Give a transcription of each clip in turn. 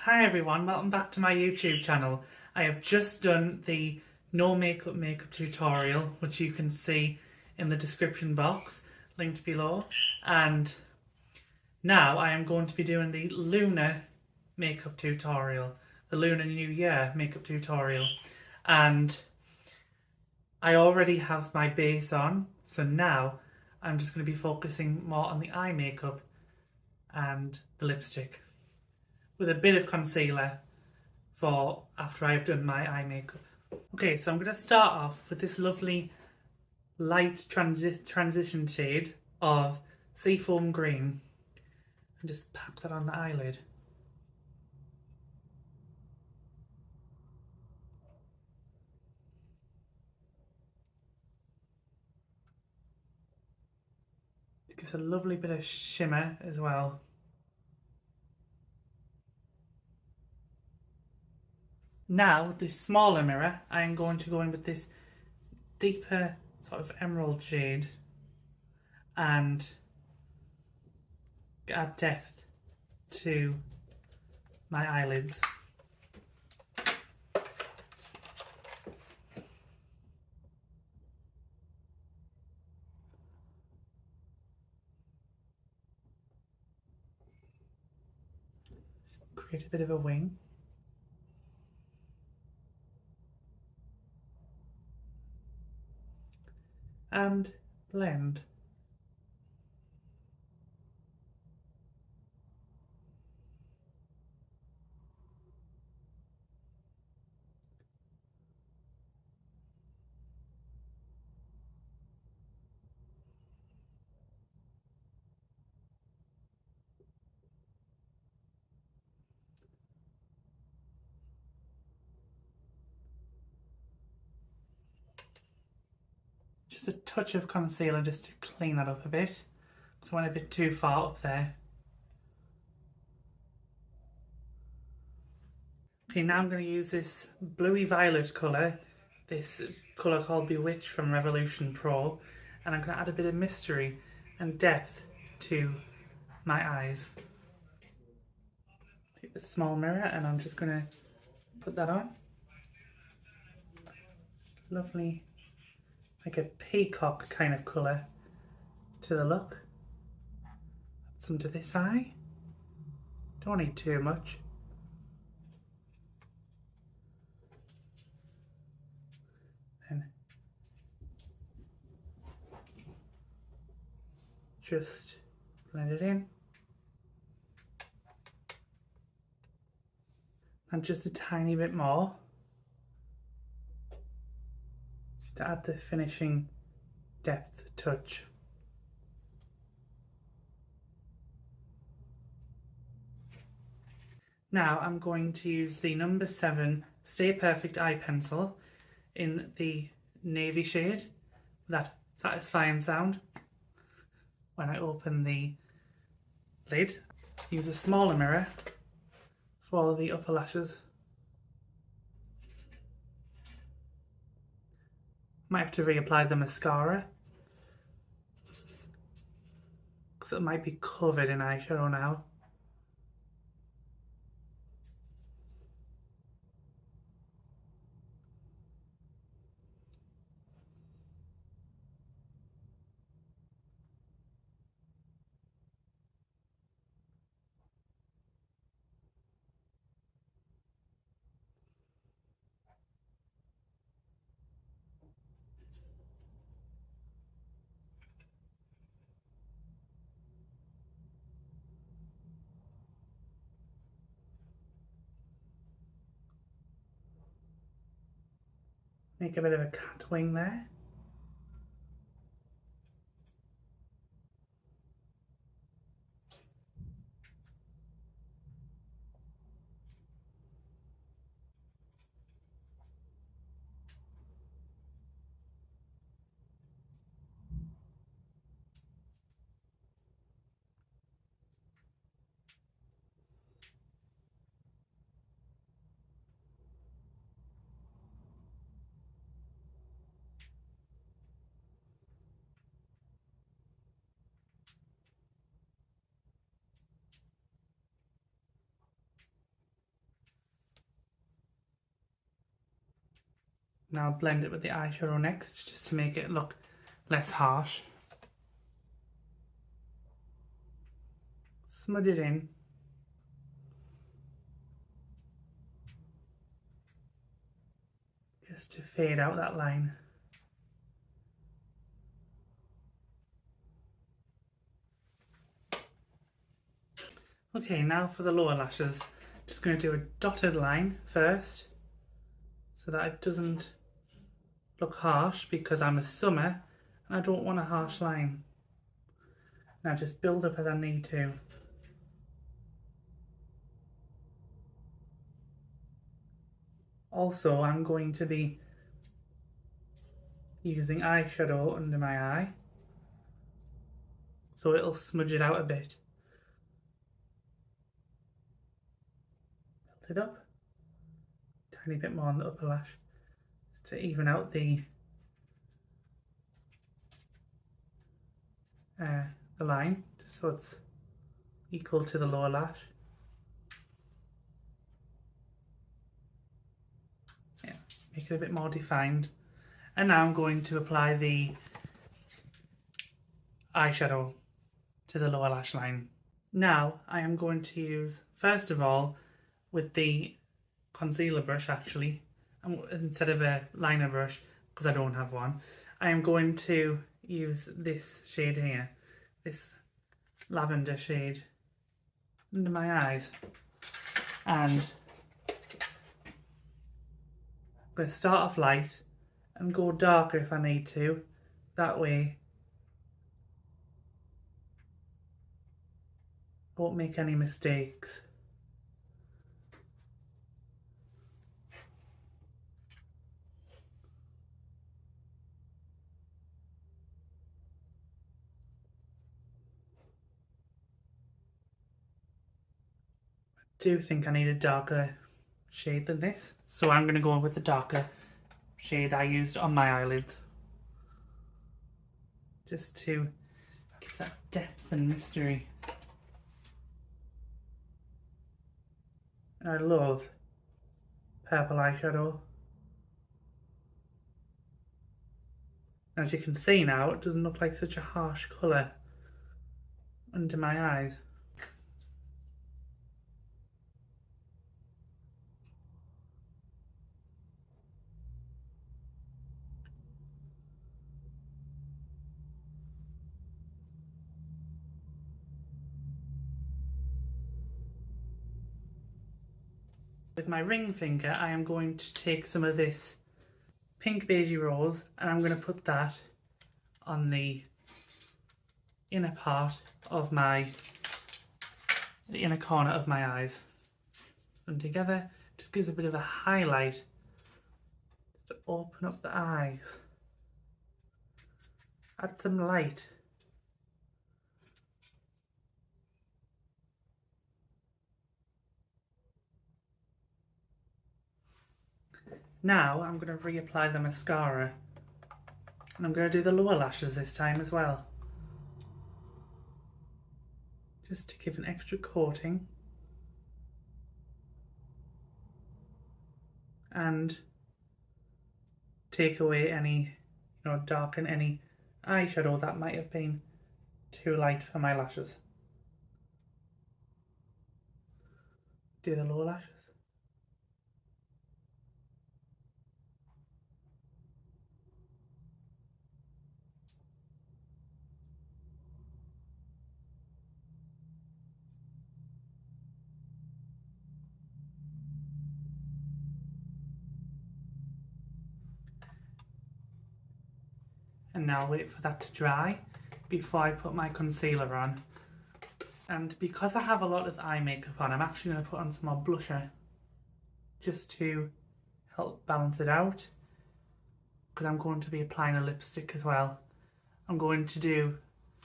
Hi everyone, welcome back to my YouTube channel. I have just done the no makeup tutorial, which you can see in the description box, linked below. And now I am going to be doing the lunar makeup tutorial, the Lunar New Year makeup tutorial. And I already have my base on, so now I'm just going to be focusing more on the eye makeup and the lipstick, with a bit of concealer for after I've done my eye makeup. Okay, so I'm going to start off with this lovely light transition shade of Seafoam Green and just pack that on the eyelid. It gives a lovely bit of shimmer as well. Now, with this smaller mirror, I am going to go in with this deeper sort of emerald shade and add depth to my eyelids. Create a bit of a wing. And blend. Just a touch of concealer just to clean that up a bit, because I went a bit too far up there. Okay, now I'm going to use this bluey violet colour, this colour called Bewitch from Revolution Pro, and I'm going to add a bit of mystery and depth to my eyes. Take the small mirror and I'm just going to put that on. Lovely, like a peacock kind of colour to the look. Add some to this eye. Don't need too much. And just blend it in. And just a tiny bit more, just to add the finishing depth touch. Now I'm going to use the number 7 Stay Perfect eye pencil in the navy shade, that satisfying sound when I open the lid. Use a smaller mirror for the upper lashes. Might have to reapply the mascara, because it might be covered in eyeshadow now. Make a bit of a cat wing there. Now I'll blend it with the eyeshadow next, just to make it look less harsh. Smudge it in. Just to fade out that line. Okay, now for the lower lashes. Just going to do a dotted line first, so that it doesn't look harsh, because I'm a summer and I don't want a harsh line. Now just build up as I need to. Also, I'm going to be using eyeshadow under my eye, so it'll smudge it out a bit. Build it up. Tiny bit more on the upper lash to even out the line, just so it's equal to the lower lash. Yeah, make it a bit more defined. And now I'm going to apply the eyeshadow to the lower lash line. Now I am going to use, first of all, with the concealer brush actually, instead of a liner brush, because I don't have one, I am going to use this shade here, this lavender shade, under my eyes. And I'm going to start off light and go darker if I need to. That way I won't make any mistakes. I do think I need a darker shade than this, so I'm going to go with the darker shade I used on my eyelids, just to give that depth and mystery. I love purple eyeshadow. As you can see now, it doesn't look like such a harsh colour under my eyes. With my ring finger, I am going to take some of this pink beigey rose and I'm going to put that on the inner part of the inner corner of my eyes. And together, just gives a bit of a highlight, just to open up the eyes. Add some light. Now I'm going to reapply the mascara, and I'm going to do the lower lashes this time as well, just to give an extra coating and take away any, darken any eyeshadow that might have been too light for my lashes. Do the lower lashes. And now wait for that to dry before I put my concealer on. And because I have a lot of eye makeup on, I'm actually going to put on some more blusher just to help balance it out, because I'm going to be applying a lipstick as well. I'm going to do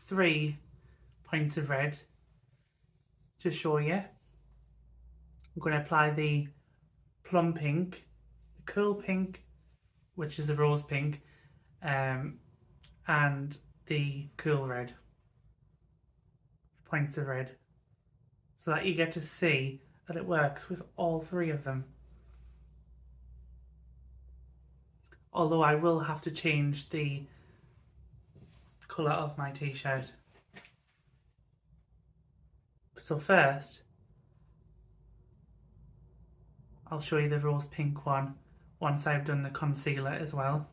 3 points of red to show you. I'm going to apply the plum pink, the cool pink, which is the rose pink, and the cool red. Points of red, so that you get to see that it works with all 3 of them. although I will have to change the colour of my t-shirt. So first, I'll show you the rose pink one once I've done the concealer as well.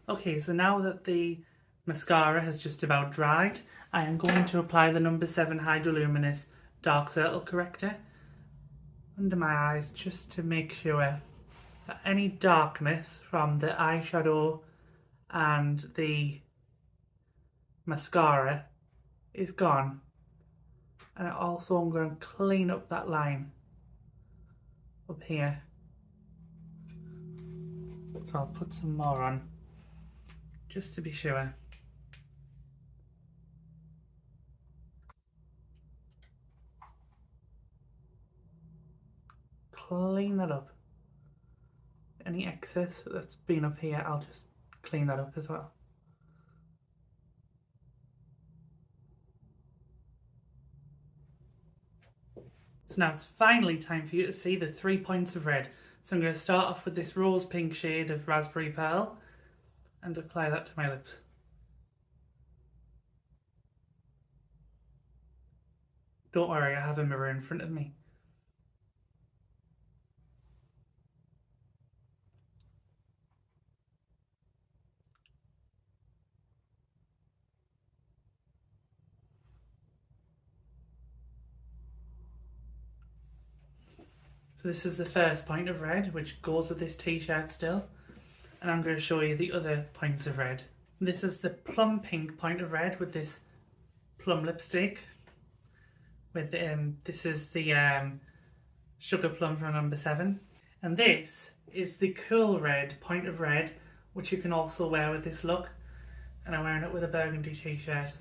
Okay, so now that the mascara has just about dried, I am going to apply the number 7 Hydroluminous Dark Circle Corrector under my eyes, just to make sure that any darkness from the eyeshadow and the mascara is gone. And also I'm going to clean up that line up here. So I'll put some more on, just to be sure. Clean that up. Any excess that's been up here, I'll just clean that up as well. So now it's finally time for you to see the 3 points of red. So I'm going to start off with this rose pink shade of Raspberry Pearl and apply that to my lips. Don't worry, I have a mirror in front of me. So this is the first point of red, which goes with this t-shirt still. And I'm going to show you the other points of red. This is the plum pink point of red with this plum lipstick. With this is the sugar plum from number 7. And this is the cool red point of red, which you can also wear with this look. And I'm wearing it with a burgundy t-shirt.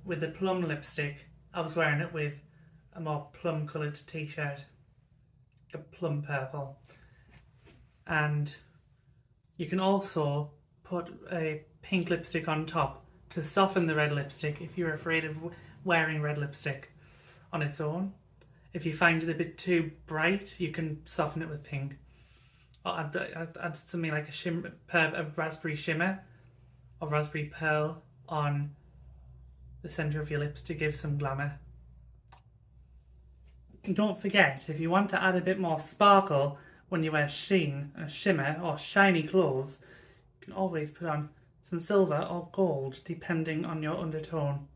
With the plum lipstick, I was wearing it with a more plum coloured t-shirt. A plum purple. And you can also put a pink lipstick on top to soften the red lipstick if you're afraid of wearing red lipstick on its own. If you find it a bit too bright, you can soften it with pink. Or add something like a raspberry shimmer or raspberry pearl on the centre of your lips to give some glamour. And don't forget, if you want to add a bit more sparkle when you wear sheen, shimmer or shiny clothes, you can always put on some silver or gold depending on your undertone.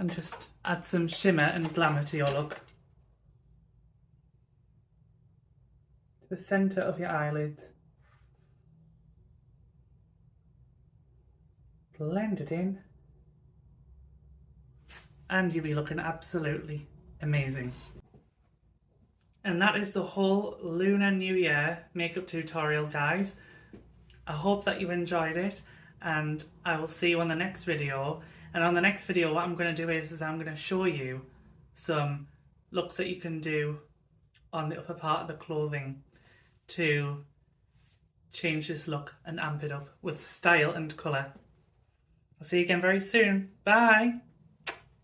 And just add some shimmer and glamour to your look. To the centre of your eyelids. Blend it in. And you'll be looking absolutely amazing. And that is the whole Lunar New Year makeup tutorial, guys. I hope that you enjoyed it, and I will see you on the next video. And on the next video, what I'm going to do is I'm going to show you some looks that you can do on the upper part of the clothing to change this look and amp it up with style and colour. I'll see you again very soon. Bye!